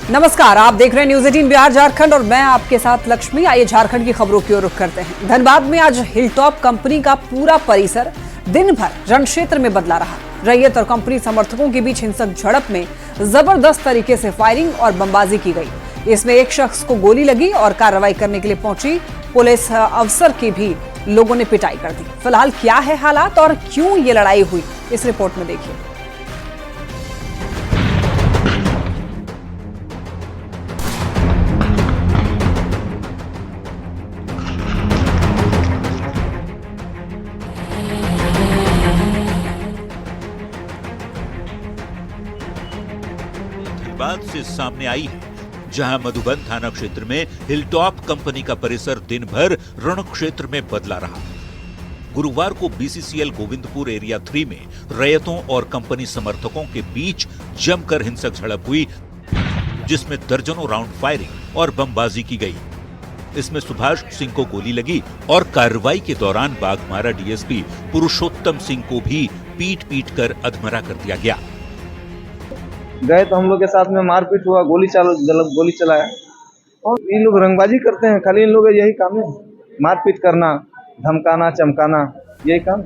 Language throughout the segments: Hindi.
नमस्कार, आप देख रहे हैं न्यूज 18 बिहार झारखंड और मैं आपके साथ लक्ष्मी। आइए झारखंड की खबरों की ओर रुख करते हैं। धनबाद में आज हिलटॉप कंपनी का पूरा परिसर दिन भर रण क्षेत्र में बदला रहा। रैयत और कंपनी समर्थकों के बीच हिंसक झड़प में जबरदस्त तरीके से फायरिंग और बमबाजी की गई। इसमें एक शख्स को गोली लगी और कार्रवाई करने के लिए पहुंची पुलिस अफसर की भी लोगों ने पिटाई कर दी। फिलहाल क्या है हालात और क्यों ये लड़ाई हुई, इस रिपोर्ट में देखिए। बात से सामने आई है, जहां मधुबन थाना क्षेत्र में हिलटॉप कंपनी का परिसर दिन भर रण क्षेत्र में बदला रहा। गुरुवार को बीसीसीएल गोविंदपुर एरिया 3 में रैयतों और कंपनी समर्थकों के बीच जमकर हिंसक झड़प हुई, जिसमें दर्जनों राउंड फायरिंग और बमबाजी की गई। इसमें सुभाष सिंह को गोली लगी और कार्रवाई के दौरान बाघमारा डीएसपी पुरुषोत्तम सिंह को भी पीट कर अधमरा कर दिया गया। गए तो हम लोग के साथ में मारपीट हुआ, गोली चलाया और ये लोग रंगबाजी करते हैं। खाली इन लोग यही काम है, मारपीट करना, धमकाना, चमकाना, यही काम।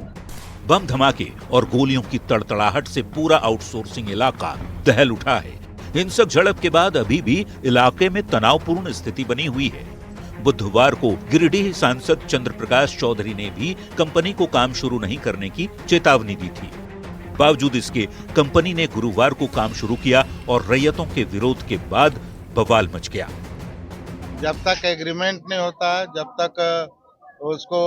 बम धमाके और गोलियों की तड़तड़ाहट से पूरा आउटसोर्सिंग इलाका दहल उठा है। हिंसक झड़प के बाद अभी भी इलाके में तनावपूर्ण स्थिति बनी हुई है। बुधवार को गिरिडीह सांसद चंद्र प्रकाश चौधरी ने भी कंपनी को काम शुरू नहीं करने की चेतावनी दी थी। बावजूद इसके कंपनी ने गुरुवार को काम शुरू किया और रैयतों के विरोध के बाद बवाल मच गया। जब तक एग्रीमेंट नहीं होता है, जब तक उसको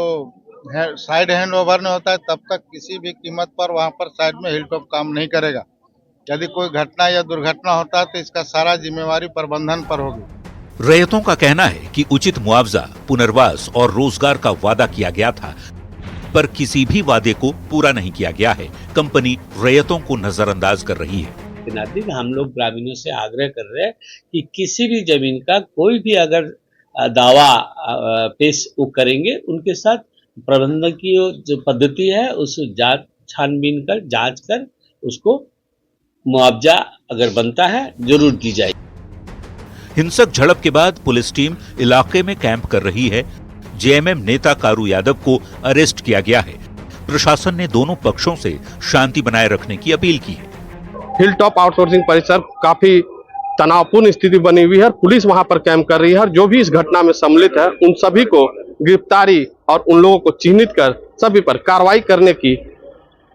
साइड हैंड ओवर नहीं होता है, तब तक किसी भी कीमत पर वहां पर साइड में हिलटॉप काम नहीं करेगा। यदि कोई घटना या दुर्घटना होता है तो इसका सारा जिम्मेवारी प्रबंधन पर होगी। रैयतों का कहना है कि उचित मुआवजा, पुनर्वास और रोजगार का वादा किया गया था, पर किसी भी वादे को पूरा नहीं किया गया है। कंपनी रैयतों को नजरअंदाज कर रही है। हम लोग ग्रामीणों से आग्रह कर रहे हैं कि किसी भी जमीन का कोई भी अगर दावा पेश करेंगे, उनके साथ प्रबंधन की जो पद्धति है उस छानबीन कर जांच कर उसको मुआवजा अगर बनता है जरूर दी जाए। हिंसक झड़प के बाद पुलिस टीम इलाके में कैंप कर रही है। जेएमएम नेता कारू यादव को अरेस्ट किया गया है। प्रशासन ने दोनों पक्षों से शांति बनाए रखने की अपील की है। हिलटॉप आउटसोर्सिंग परिसर काफी तनावपूर्ण स्थिति बनी हुई है। पुलिस वहां पर कैंप कर रही है और जो भी इस घटना में सम्मिलित है उन सभी को गिरफ्तारी और उन लोगों को चिन्हित कर सभी पर कार्रवाई करने की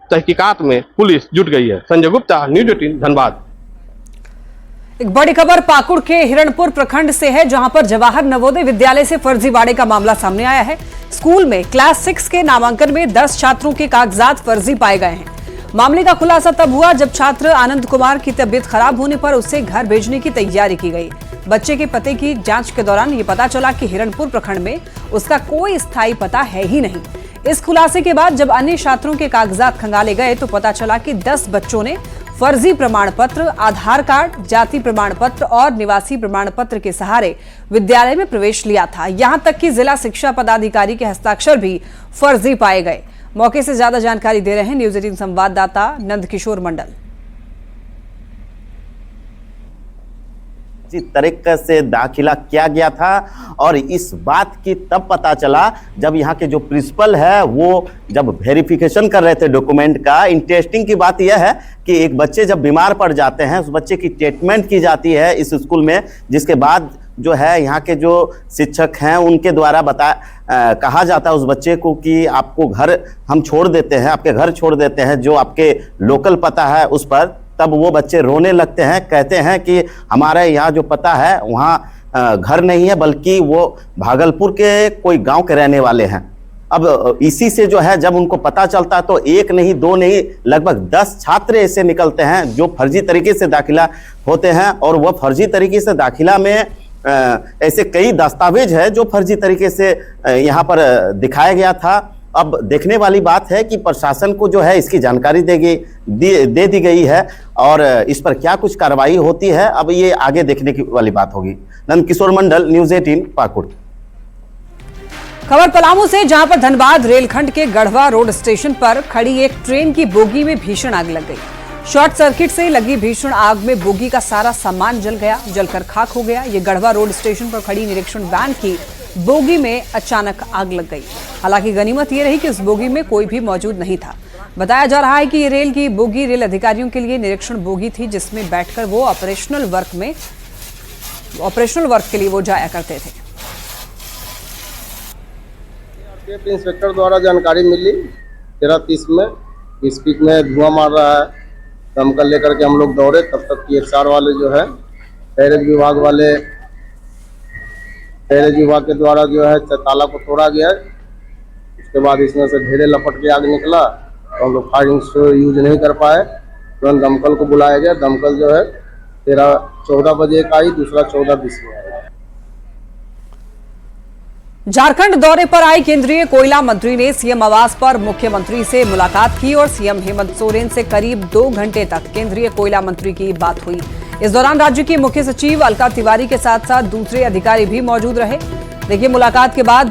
तहकीकात में पुलिस जुट गई है। संजय गुप्ता, न्यूज 18 धनबाद। एक बड़ी खबर पाकुड़ के हिरणपुर प्रखंड से है, जहां पर जवाहर नवोदय विद्यालय से फर्जीवाड़े का मामला सामने आया है। स्कूल में क्लास 6 के नामांकन में 10 छात्रों के कागजात फर्जी पाए गए हैं। मामले का खुलासा तब हुआ जब छात्र आनंद कुमार की तबीयत खराब होने पर उसे घर भेजने की तैयारी की गई। बच्चे के पते की जांच के दौरान ये पता चला कि हिरणपुर प्रखंड में उसका कोई स्थायी पता है ही नहीं। इस खुलासे के बाद जब अन्य छात्रों के कागजात खंगाले गए तो पता चला कि 10 बच्चों ने फर्जी प्रमाण पत्र, आधार कार्ड, जाति प्रमाण पत्र और निवासी प्रमाण पत्र के सहारे विद्यालय में प्रवेश लिया था। यहां तक कि जिला शिक्षा पदाधिकारी के हस्ताक्षर भी फर्जी पाए गए। मौके से ज्यादा जानकारी दे रहे हैं न्यूज 18 संवाददाता नंदकिशोर मंडल। जिस तरीके से दाखिला किया गया था और इस बात की तब पता चला जब यहाँ के जो प्रिंसिपल है वो जब वेरिफिकेशन कर रहे थे डॉक्यूमेंट का। इंटरेस्टिंग की बात यह है कि एक बच्चे जब बीमार पड़ जाते हैं, उस बच्चे की ट्रीटमेंट की जाती है इस स्कूल में, जिसके बाद जो है यहाँ के जो शिक्षक हैं उनके द्वारा कहा जाता है उस बच्चे को कि आपको घर हम छोड़ देते हैं, आपके घर छोड़ देते हैं जो आपके लोकल पता है उस पर। तब वो बच्चे रोने लगते हैं, कहते हैं कि हमारे यहाँ जो पता है वहाँ घर नहीं है, बल्कि वो भागलपुर के कोई गांव के रहने वाले हैं। अब इसी से जो है जब उनको पता चलता है तो एक नहीं, दो नहीं, लगभग 10 छात्र ऐसे निकलते हैं जो फर्जी तरीके से दाखिला होते हैं। और वह फर्जी तरीके से दाखिला में ऐसे कई दस्तावेज है जो फर्जी तरीके से यहाँ पर दिखाया गया था। अब देखने वाली बात है कि प्रशासन को जो है इसकी जानकारी दे दी गई है और इस पर क्या कुछ कार्रवाई होती है अब ये आगे देखने की वाली बात होगी। नंदकिशोर मंडल, न्यूज 18 पाकुड़। खबर पलामू से, जहां पर धनबाद रेलखंड के गढ़वा रोड स्टेशन पर खड़ी एक ट्रेन की बोगी में भीषण आग लग गई। शॉर्ट सर्किट से लगी भीषण आग में बोगी का सारा सामान जल गया, जलकर खाक हो गया। ये गढ़वा रोड स्टेशन पर खड़ी निरीक्षण वैन की बोगी में अचानक आग लग गई। हालांकि गनीमत ये रही कि उस बोगी में कोई भी मौजूद नहीं था। बताया जा रहा है कि ये रेल की बोगी रेल अधिकारियों के लिए निरीक्षण बोगी थी, जिसमें बैठकर वो ऑपरेशनल वर्क के लिए वो जाया करते थे। इंस्पेक्टर द्वारा जानकारी मिली 13:30 में स्पीक में धुआं मार रहा है। दमकल लेकर के हम लोग दौड़े, तब तक PSR वाले जो है गैरेज विभाग के द्वारा जो है ताला को तोड़ा गया। उसके बाद इसमें से ढेरे लपट के आग निकला, तो हम लोग फायरिंग यूज नहीं कर पाए। तुरंत दमकल को बुलाया गया। दमकल जो है 14 बजे का आई, दूसरा 14:20 में आया। झारखंड दौरे पर आए केंद्रीय कोयला मंत्री ने सीएम आवास पर मुख्यमंत्री से मुलाकात की और सीएम हेमंत सोरेन से करीब 2 घंटे तक केंद्रीय कोयला मंत्री की बात हुई। इस दौरान राज्य की मुख्य सचिव अलका तिवारी के साथ साथ दूसरे अधिकारी भी मौजूद रहे। देखिए, मुलाकात के बाद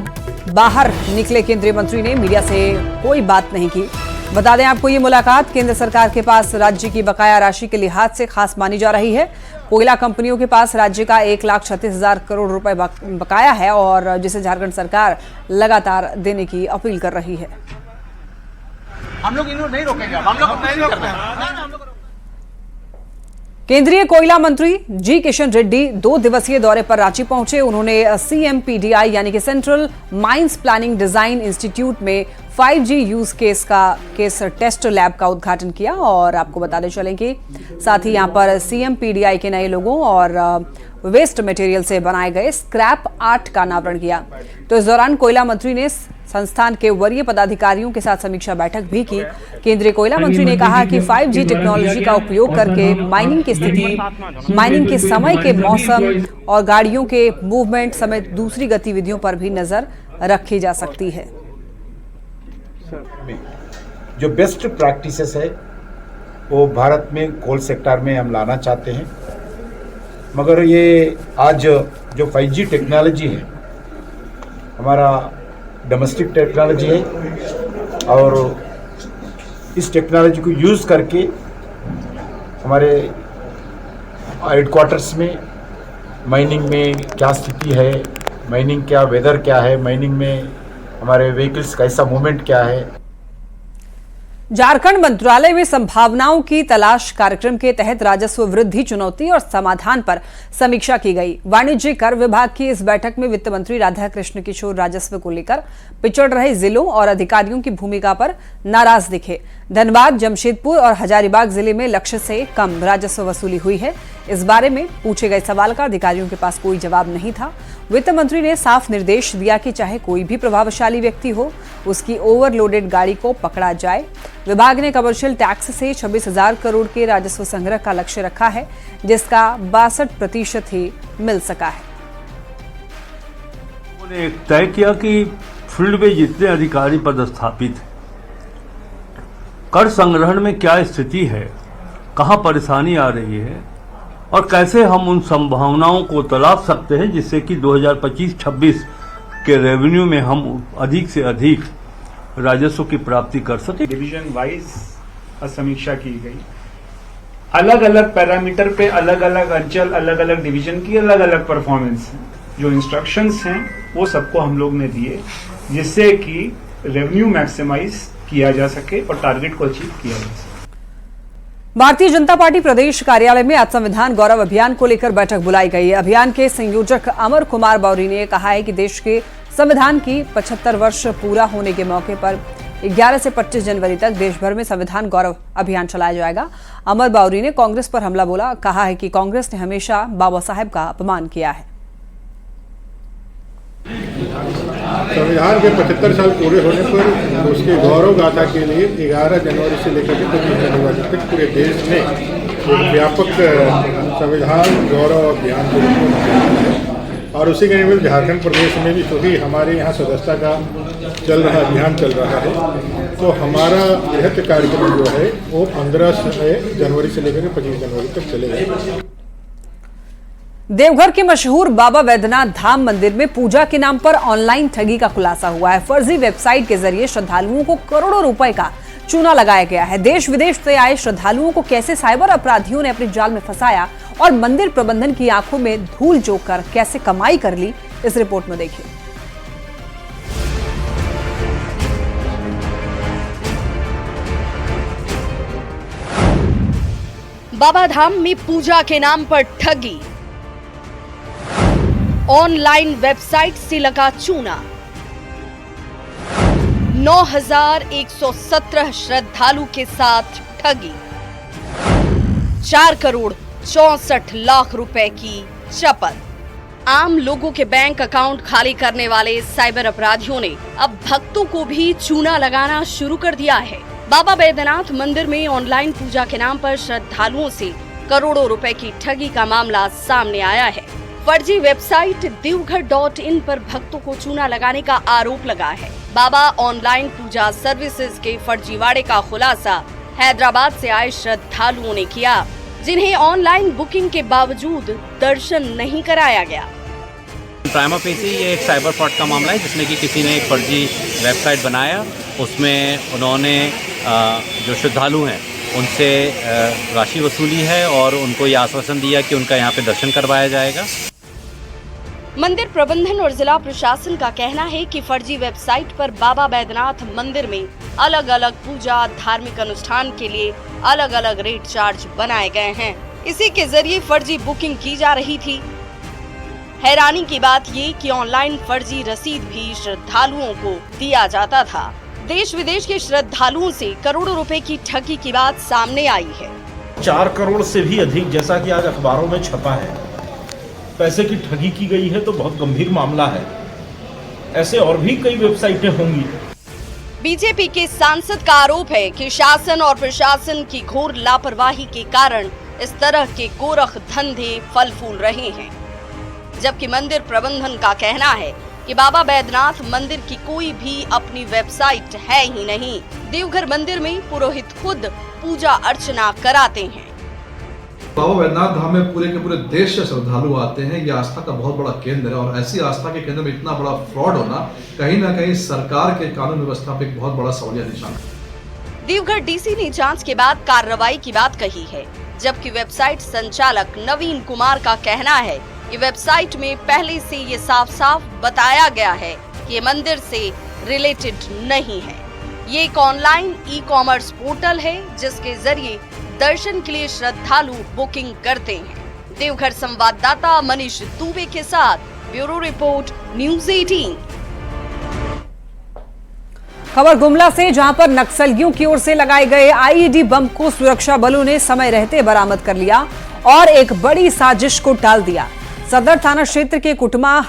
बाहर निकले केंद्रीय मंत्री ने मीडिया से कोई बात नहीं की। बता दें आपको, ये मुलाकात केंद्र सरकार के पास राज्य की बकाया राशि के लिहाज से खास मानी जा रही है। कोयला कंपनियों के पास राज्य का 1,36,000 करोड़ रुपए बकाया है और जिसे झारखंड सरकार लगातार देने की अपील कर रही है। हम लोग इन्हें नहीं रोकेंगे, हम लोग नहीं करते हैं। केंद्रीय कोयला मंत्री जी किशन रेड्डी 2 दिवसीय दौरे पर रांची पहुंचे। उन्होंने CMPDI यानी कि central mines planning design institute में 5G use case test lab का उद्घाटन किया और आपको बताते चलें कि साथ ही यहां पर CMPDI के नए लोगों और वेस्ट मटेरियल से बनाए गए स्क्रैप आर्ट का अनावरण किया। तो इस दौरान कोयला मंत्री ने संस्थान के वरीय पदाधिकारियों के साथ समीक्षा बैठक भी की। केंद्रीय कोयला मंत्री ने कहा कि 5G टेक्नोलॉजी का उपयोग करके माइनिंग की स्थिति, माइनिंग के समय के मौसम और गाड़ियों के मूवमेंट समेत दूसरी गतिविधियों पर भी नजर रखी जा सकती है। जो बेस्ट प्रैक्टिसेस है वो भारत में कोल सेक्टर में हम लाना चाहते हैं, मगर ये आज जो 5G टेक्नोलॉजी है हमारा डोमेस्टिक टेक्नोलॉजी है और इस टेक्नोलॉजी को यूज़ करके हमारे हेडक्वार्टर्स में माइनिंग में क्या स्थिति है, माइनिंग क्या वेदर क्या है, माइनिंग में हमारे व्हीकल्स कैसा मूवमेंट क्या है। झारखंड मंत्रालय में संभावनाओं की तलाश कार्यक्रम के तहत राजस्व वृद्धि, चुनौती और समाधान पर समीक्षा की गई। वाणिज्य कर विभाग की इस बैठक में वित्त मंत्री राधाकृष्ण किशोर राजस्व को लेकर पिछड़ रहे जिलों और अधिकारियों की भूमिका पर नाराज दिखे। धनबाद, जमशेदपुर और हजारीबाग जिले में लक्ष्य से कम राजस्व वसूली हुई है। इस बारे में पूछे गए सवाल का अधिकारियों के पास कोई जवाब नहीं था। वित्त मंत्री ने साफ निर्देश दिया कि चाहे कोई भी प्रभावशाली व्यक्ति हो, उसकी ओवरलोडेड गाड़ी को पकड़ा जाए। विभाग ने कमर्शियल टैक्स से 26,000 करोड़ के राजस्व संग्रह का लक्ष्य रखा है, जिसका 62% ही मिल सका है। उन्होंने तय किया कि फील्ड में जितने अधिकारी पदस्थापित हैं, कर संग्रहण में क्या स्थिति है, कहां परेशानी आ रही है और कैसे हम उन संभावनाओं को तलाश सकते हैं जिससे कि 2025-26 के रेवेन्यू में हम अधिक से अधिक राजस्व की प्राप्ति कर सके। डिवीजन वाइज समीक्षा की गई, अलग अलग पैरामीटर पे अलग अलग अंचल, अलग अलग डिवीजन की अलग अलग परफॉर्मेंस है। जो इंस्ट्रक्शंस हैं वो सबको हम लोग ने दिए, जिससे कि रेवेन्यू मैक्सिमाइज किया जा सके और टारगेट को अचीव किया जा सके। भारतीय जनता पार्टी प्रदेश कार्यालय में आज संविधान गौरव अभियान को लेकर बैठक बुलाई गई। अभियान के संयोजक अमर कुमार बौरी ने कहा है कि देश के संविधान की 75 वर्ष पूरा होने के मौके पर 11 से 25 जनवरी तक देश भर में संविधान गौरव अभियान चलाया जाएगा। अमर बौरी ने कांग्रेस पर हमला बोला, कहा है कि कांग्रेस ने हमेशा बाबा साहेब का अपमान किया है। संविधान के 75 साल पूरे होने पर उसके गौरव गाथा के लिए 11 जनवरी से लेकर के 25 जनवरी तक पूरे देश में एक व्यापक संविधान गौरव अभियान के रूप में, और उसी के निमित्त झारखंड प्रदेश में भी क्योंकि हमारे यहाँ सदस्यता का अभियान चल रहा है, तो हमारा बृहत कार्यक्रम जो है वो 15 जनवरी से लेकर 25 जनवरी तक चलेगा। देवघर के मशहूर बाबा वैद्यनाथ धाम मंदिर में पूजा के नाम पर ऑनलाइन ठगी का खुलासा हुआ है। फर्जी वेबसाइट के जरिए श्रद्धालुओं को करोड़ों रुपए का चूना लगाया गया है। देश विदेश से आए श्रद्धालुओं को कैसे साइबर अपराधियों ने अपने जाल में फंसाया और मंदिर प्रबंधन की आंखों में धूल झोंक कर कैसे कमाई कर ली, इस रिपोर्ट में देखिए। बाबा धाम में पूजा के नाम पर ठगी, ऑनलाइन वेबसाइट से लगा चूना, 9,117 श्रद्धालु के साथ ठगी, 4 करोड़ 64 लाख रुपए की चपत। आम लोगों के बैंक अकाउंट खाली करने वाले साइबर अपराधियों ने अब भक्तों को भी चूना लगाना शुरू कर दिया है। बाबा बैद्यनाथ मंदिर में ऑनलाइन पूजा के नाम पर श्रद्धालुओं से करोड़ों रुपए की ठगी का मामला सामने आया है। फर्जी वेबसाइट देवघर.in पर भक्तों को चूना लगाने का आरोप लगा है। बाबा ऑनलाइन पूजा सर्विसेज के फर्जीवाड़े का खुलासा हैदराबाद से आए श्रद्धालुओं ने किया, जिन्हें ऑनलाइन बुकिंग के बावजूद दर्शन नहीं कराया गया। प्राइमा फेसी ये एक साइबर फ्रॉड का मामला है, जिसमें कि किसी ने एक फर्जी वेबसाइट बनाया, उसमें उन्होंने जो श्रद्धालु हैं उनसे राशि वसूली है और उनको ये आश्वासन दिया कि उनका यहाँ पे दर्शन करवाया जाएगा। मंदिर प्रबंधन और जिला प्रशासन का कहना है कि फर्जी वेबसाइट पर बाबा बैद्यनाथ मंदिर में अलग अलग पूजा धार्मिक अनुष्ठान के लिए अलग अलग रेट चार्ज बनाए गए हैं। इसी के जरिए फर्जी बुकिंग की जा रही थी। हैरानी की बात ये कि ऑनलाइन फर्जी रसीद भी श्रद्धालुओं को दिया जाता था। देश विदेश के श्रद्धालुओं से करोड़ों रुपए की ठगी की बात सामने आई है। 4 करोड़ से भी अधिक, जैसा कि आज अखबारों में छपा है, पैसे की ठगी की गई है, तो बहुत गंभीर मामला है। ऐसे और भी कई वेबसाइटें होंगी। बीजेपी के सांसद का आरोप है कि शासन और प्रशासन की घोर लापरवाही के कारण इस तरह के गोरख धंधे फल फूल रहे हैं, जबकि मंदिर प्रबंधन का कहना है कि बाबा बैद्यनाथ मंदिर की कोई भी अपनी वेबसाइट है ही नहीं। देवघर मंदिर में पुरोहित खुद पूजा अर्चना कराते हैं। बाबा बैद्यनाथ धाम में पूरे के पूरे देश से श्रद्धालु आते हैं। ये आस्था का बहुत बड़ा केंद्र है और ऐसी आस्था के केंद्र में इतना बड़ा फ्रॉड होना कहीं ना कहीं सरकार के कानून व्यवस्था पे एक बहुत बड़ा सवालिया निशान है। देवघर डीसी ने जांच के बाद कार्रवाई की बात कही है, जबकि वेबसाइट संचालक नवीन कुमार का कहना है कि वेबसाइट में पहले से ये साफ साफ बताया गया है कि ये मंदिर से रिलेटेड नहीं है। ये एक ऑनलाइन ई-कॉमर्स पोर्टल है जिसके जरिए दर्शन के लिए श्रद्धालु बुकिंग करते हैं। देवघर संवाददाता मनीष दुबे के साथ ब्यूरो रिपोर्ट न्यूज़ 18। खबर गुमला से, जहां पर नक्सलियों की ओर से लगाए गए आईईडी बम को सुरक्षा बलों ने समय रहते बरामद कर लिया और एक बड़ी साजिश को टाल दिया। सदर थाना क्षेत्र के कुटमा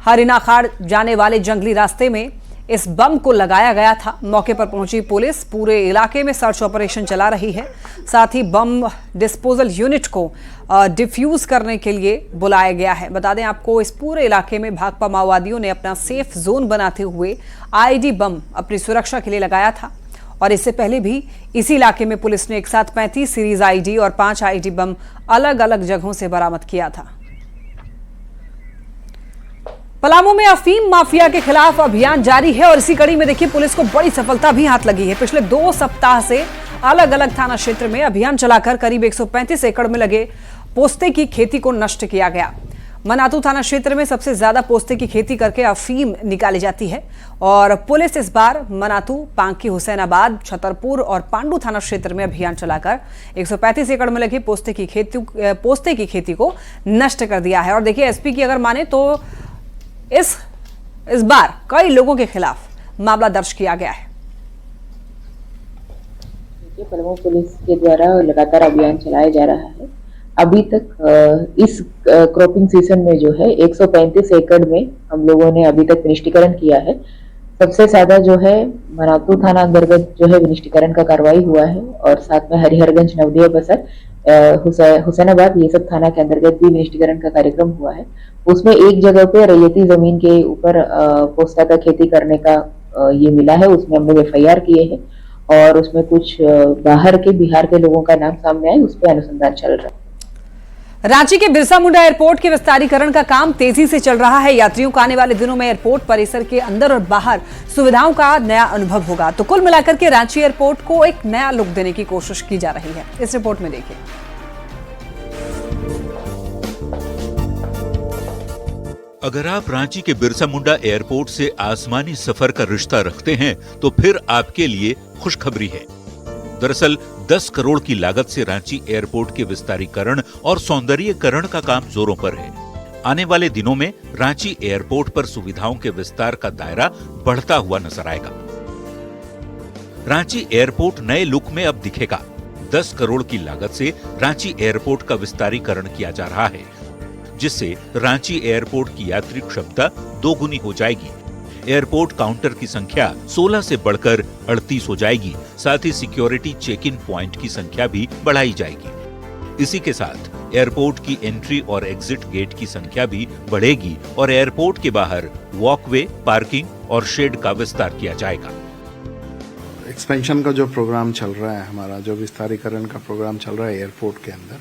हरिनाखाड़ जाने वाले जंगली रास्ते में इस बम को लगाया गया था। मौके पर पहुंची पुलिस पूरे इलाके में सर्च ऑपरेशन चला रही है। साथ ही बम डिस्पोजल यूनिट को डिफ्यूज करने के लिए बुलाया गया है। बता दें आपको, इस पूरे इलाके में भाकपा माओवादियों ने अपना सेफ जोन बनाते हुए आईडी बम अपनी सुरक्षा के लिए लगाया था और इससे पहले भी इसी इलाके में पुलिस ने एक साथ 35 सीरीज आईडी और 5 आईडी बम अलग अलग जगहों से बरामद किया था। पलामू में अफीम माफिया के खिलाफ अभियान जारी है और इसी कड़ी में देखिए पुलिस को बड़ी सफलता भी हाथ लगी है। पिछले 2 सप्ताह से अलग अलग थाना क्षेत्र में अभियान चलाकर करीब 135 एकड़ में लगे पोस्ते की खेती को नष्ट किया गया। मनातू थाना क्षेत्र में सबसे ज्यादा पोस्ते की खेती करके अफीम निकाली जाती है और पुलिस इस बार मनातू, पांकी, हुसैनाबाद, छतरपुर और पांडू थाना क्षेत्र में अभियान चलाकर 135 एकड़ में लगी पोस्ते की खेती को नष्ट कर दिया है। और देखिए एसपी की अगर माने तो इस बार कई लोगों के खिलाफ मामला दर्ज किया गया है। पलामू पुलिस के द्वारा लगातार अभियान चलाया जा रहा है। अभी तक इस क्रॉपिंग सीजन में जो है 135 एकड़ में हम लोगों ने अभी तक विनिष्टीकरण किया है। सबसे ज्यादा जो है मनातू थाना अंतर्गत जो है विनिष्टीकरण का कार्रवाई हुआ है और साथ में हरिहरगंज, नवडिया, बसर, हुसैनाबाद, ये सब थाना के अंतर्गत भी विनिष्टीकरण का कार्यक्रम हुआ है। उसमें एक जगह पे रैयती जमीन के ऊपर पोस्ता का खेती करने का ये मिला है, उसमें हम लोग FIR किए हैं और उसमें कुछ बाहर के बिहार के लोगों का नाम सामने आए, उस पर अनुसंधान चल रहा है। रांची के बिरसा मुंडा एयरपोर्ट के विस्तारीकरण का काम तेजी से चल रहा है। यात्रियों को आने वाले दिनों में एयरपोर्ट परिसर के अंदर और बाहर सुविधाओं का नया अनुभव होगा। तो कुल मिलाकर के रांची एयरपोर्ट को एक नया लुक देने की कोशिश की जा रही है। इस रिपोर्ट में देखिए। अगर आप रांची के बिरसा मुंडा एयरपोर्ट से आसमानी सफर का रिश्ता रखते हैं तो फिर आपके लिए खुशखबरी है। दरअसल 10 करोड़ की लागत से रांची एयरपोर्ट के विस्तारीकरण और सौंदर्यीकरण का काम जोरों पर है। आने वाले दिनों में रांची एयरपोर्ट पर सुविधाओं के विस्तार का दायरा बढ़ता हुआ नजर आएगा। रांची एयरपोर्ट नए लुक में अब दिखेगा। 10 करोड़ की लागत से रांची एयरपोर्ट का विस्तारीकरण किया जा रहा है, जिससे रांची एयरपोर्ट की यात्री क्षमता दोगुनी हो जाएगी। एयरपोर्ट काउंटर की संख्या 16 से बढ़कर 38 हो जाएगी। साथ ही सिक्योरिटी चेक इन प्वाइंट की संख्या भी बढ़ाई जाएगी। इसी के साथ एयरपोर्ट की एंट्री और एग्जिट गेट की संख्या भी बढ़ेगी और एयरपोर्ट के बाहर वॉकवे, पार्किंग और शेड का विस्तार किया जाएगा। एक्सपेंशन का जो प्रोग्राम चल रहा है, हमारा जो विस्तारीकरण का प्रोग्राम चल रहा है एयरपोर्ट के अंदर,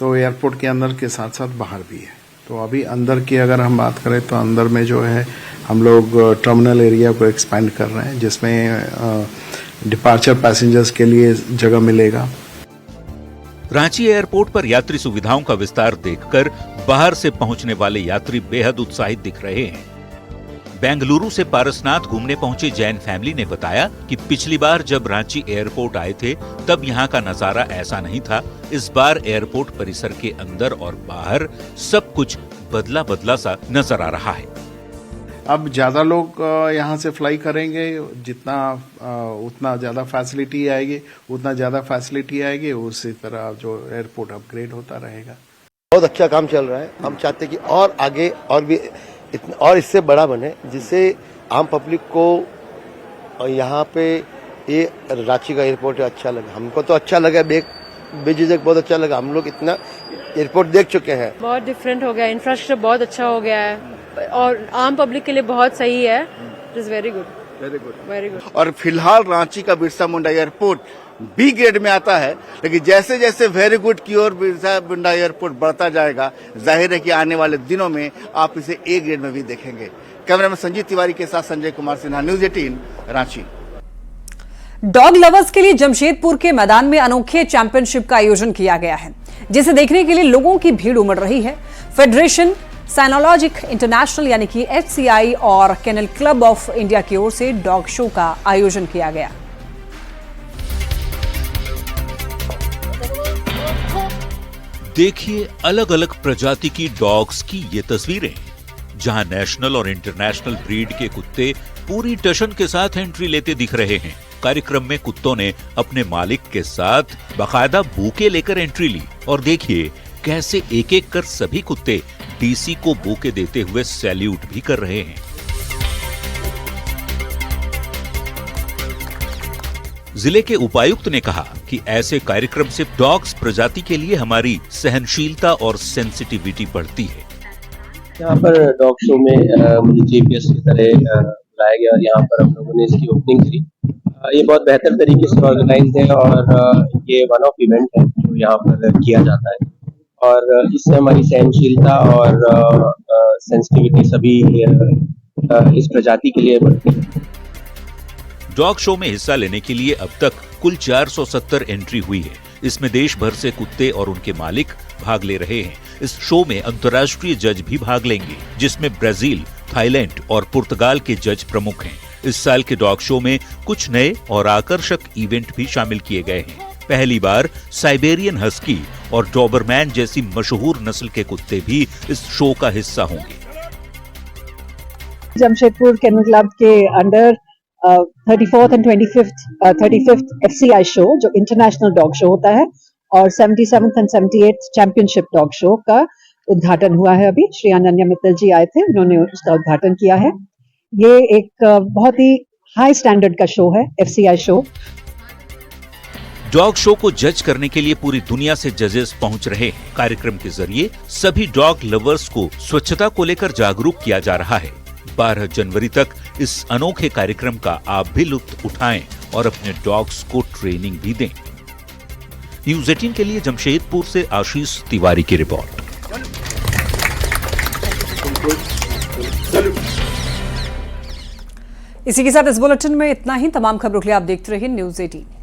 तो एयरपोर्ट के अंदर के साथ साथ बाहर भी है। तो अभी अंदर की अगर हम बात करें तो अंदर में जो है हम लोग टर्मिनल एरिया को एक्सपेंड कर रहे हैं, जिसमें डिपार्चर पैसेंजर्स के लिए जगह मिलेगा। रांची एयरपोर्ट पर यात्री सुविधाओं का विस्तार देखकर बाहर से पहुंचने वाले यात्री बेहद उत्साहित दिख रहे हैं। बेंगलुरु से पारसनाथ घूमने पहुंचे जैन फैमिली ने बताया कि पिछली बार जब रांची एयरपोर्ट आए थे तब यहां का नजारा ऐसा नहीं था। इस बार एयरपोर्ट परिसर के अंदर और बाहर सब कुछ बदला बदला सा नजर आ रहा है। अब ज्यादा लोग यहाँ से फ्लाई करेंगे, जितना उतना ज्यादा फैसिलिटी आएगी, उसी तरह जो एयरपोर्ट अपग्रेड होता रहेगा। बहुत अच्छा काम चल रहा है। हम चाहते हैं कि और आगे और भी और इससे बड़ा बने, जिससे आम पब्लिक को यहाँ पे ये रांची का एयरपोर्ट अच्छा लगा। हमको तो अच्छा लगा, बेझिझक बहुत अच्छा लगा। हम लोग इतना एयरपोर्ट देख चुके हैं। बहुत डिफरेंट हो गया, इंफ्रास्ट्रक्चर बहुत अच्छा हो गया है और आम पब्लिक के लिए बहुत सही है। It is very good. और फिलहाल रांची का Birsa Munda airport B grade में आता है, लेकिन जैसे जैसे वेरी गुड की ओर बिरसा मुंडा एयरपोर्ट बढ़ता जाएगा, जाहिर है कि आने वाले दिनों में आप इसे ए ग्रेड में भी देखेंगे। कैमरामैन संजीव तिवारी के साथ Sanjay Kumar Sinha, news 18 Ranchi. Dog lovers के लिए जमशेदपुर के मैदान में अनोखे चैंपियनशिप का आयोजन किया गया है, जिसे देखने के लिए लोगों की भीड़ उमड़ रही है। फेडरेशन साइनोलॉजिक इंटरनेशनल यानी कि HCI और केनल क्लब ऑफ इंडिया की ओर से डॉग शो का आयोजन किया गया। देखिए अलग अलग प्रजाति की डॉग्स की ये तस्वीरें, जहां नेशनल और इंटरनेशनल ब्रीड के कुत्ते पूरी टशन के साथ एंट्री लेते दिख रहे हैं। कार्यक्रम में कुत्तों ने अपने मालिक के साथ बाकायदा बूके लेकर एंट्री ली और देखिए कैसे एक एक कर सभी कुत्ते DC को बूके देते हुए सैल्यूट भी कर रहे हैं। जिले के उपायुक्त ने कहा कि ऐसे कार्यक्रम से डॉग्स प्रजाति के लिए हमारी सहनशीलता और सेंसिटिविटी बढ़ती है। यहाँ पर डॉग शो में मुझे चीफ गेस्ट की तरह बुलाया गया और यहाँ पर हम लोगों ने इसकी ओपनिंग की। ये बहुत बेहतर तरीके से ऑर्गेनाइज है और ये वन ऑफ इवेंट है जो यहाँ पर किया जाता है और इससे हमारी सहनशीलता और सेंसिटिविटी सभी इस प्रजाति के लिए बढ़ती है। डॉग शो में हिस्सा लेने के लिए अब तक कुल 470 एंट्री हुई है। इसमें देश भर से कुत्ते और उनके मालिक भाग ले रहे हैं। इस शो में अंतर्राष्ट्रीय जज भी भाग लेंगे, जिसमें ब्राजील, थाईलैंड और पुर्तगाल के जज प्रमुख हैं। इस साल के डॉग शो में कुछ नए और आकर्षक इवेंट भी शामिल किए गए हैं। पहली बार साइबेरियन हस्की और डॉबरमैन जैसी मशहूर नस्ल के कुत्ते भी इस शो का हिस्सा होंगे। जमशेदपुर केनल क्लब के under 34th and 35th FCI show जो इंटरनेशनल डॉग शो होता है और 77th and 78th championship dog show का उद्घाटन हुआ है। अभी श्री अनन्या मित्तल जी आए थे, उन्होंने उसका उद्घाटन किया है। ये एक बहुत ही हाई स्टैंडर्ड का शो है, FCI शो। डॉग शो को जज करने के लिए पूरी दुनिया से जजेस पहुंच रहे हैं। कार्यक्रम के जरिए सभी डॉग लवर्स को स्वच्छता को लेकर जागरूक किया जा रहा है। 12 जनवरी तक इस अनोखे कार्यक्रम का आप भी लुत्फ उठाएं और अपने डॉग्स को ट्रेनिंग भी दें। न्यूज 18 के लिए जमशेदपुर से आशीष तिवारी की रिपोर्ट। इसी के साथ इस बुलेटिन में इतना ही। तमाम खबरों के लिए आप देखते रहिए न्यूज 18।